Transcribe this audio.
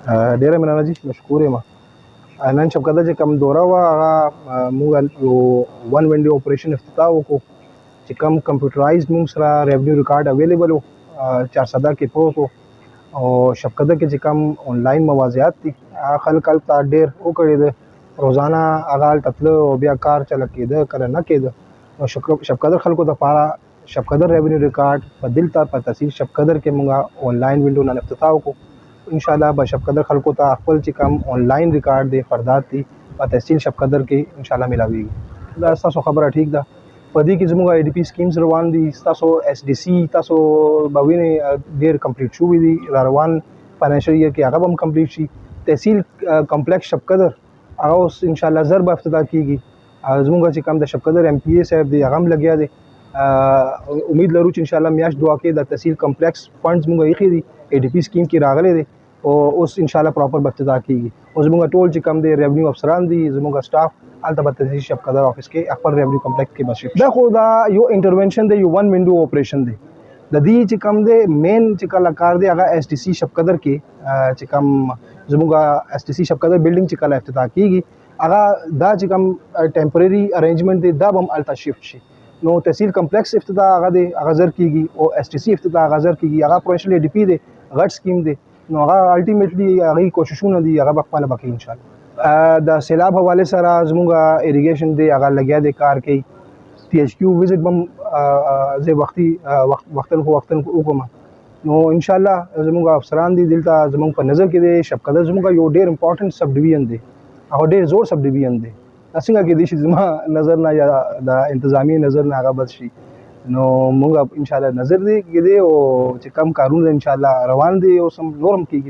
ډیره مننه جی مشکور یم نن شبکده چې کوم دوره وه هغه موږ یو ون ونډو اپریشن افتتاح وکړو چې کوم کمپیوټرایزډ موږ سره ریونیو ریکارډ اویلیبل و 400 کې پروت و او شبکده کې چې کوم آنلاین مواضعات دي هغه خلک هلته ډېر وکړی دی روزانه هغه هلته تله او بیا کار چله کېده کله نه کېده نو شبکدر خلکو دپاره شبکدر ریونیو ریکارډ په دلته په تحصیل شبکدر کې موږ آنلاین ونډو نن افتتاح وکړو انشاءالله به شبکدر خلکو ته خپل چې کوم آنلاین ریکارډ دی فردات دي په تحصیل شبکدر کې انشاءالله میلاویږي دا ستاسو خبره ټیک ده په دې کې زموږ IDP سکیمز روان دي ستاسو SDC تاسو به وینئ ډېر کمپلیټ شوي دي را روان فاینانشل ایئر کې هغه به هم کمپلیټ شي تحصیل کمپلیکس شبکدر هغه اوس انشاءالله زر به افتتاح کیږي زموږ چې کوم د شبکدر MPA صاحب دی هغه هم لګیا دی امید لرو چې انشاءالله میاشت دعا کې د تحصیل کمپلیکس فنډز موږ ایښي دي ADP سکیم کې راغلی دی او اوس انشاءالله پراپر به افتتاح کیږي او زموږ ټول چې کوم دی ریونیو افسران دي زموږ سټاف هلته به تحصیل شبکدر آفس کې خپل ریونیو کمپلیکس کې به شي دا خو دا یو انټرونشن دی یو ون ونډو اپریشن دی د دې چې کوم دی مین چې کله کار دی هغه STC شبکدر کې چې کوم زموږ STC شبکدر بلډینګ چې کله افتتاح کیږي هغه دا چې کوم ټیمپرری ارینجمنټ دی دا به هم هلته شفټ شي نو تحصیل کمپلیکس افتتاح هغه دی هغه زر کیږي او STC افتتاح هغه زر کیږي هغه پروفیشنل ADP دی غټ سکیم دی نو هغه الټیمیټلی هغه کوششونه دي هغه به خپله به کوي انشاءالله د سیلاب حوالې سره زموږ اریګیشن دی هغه لګیا دی کار کوي THQ وزټ به هم زه وختن وکړم نو انشاءالله زموږ افسران دي دلته زموږ په نظر کې دی شبکدر زموږ یو ډېر امپورټنټ سب ډیویژن دی هغه ډېر زوړ سب ډیویژن دی څنګه کېدای شي زما نظر نه یا د انتظامی نظر نه هغه بد شي نو موږ انشاءالله نظر دی کې دی او چې کم کارونه انشاءالله روان دي او سم نور هم کېږي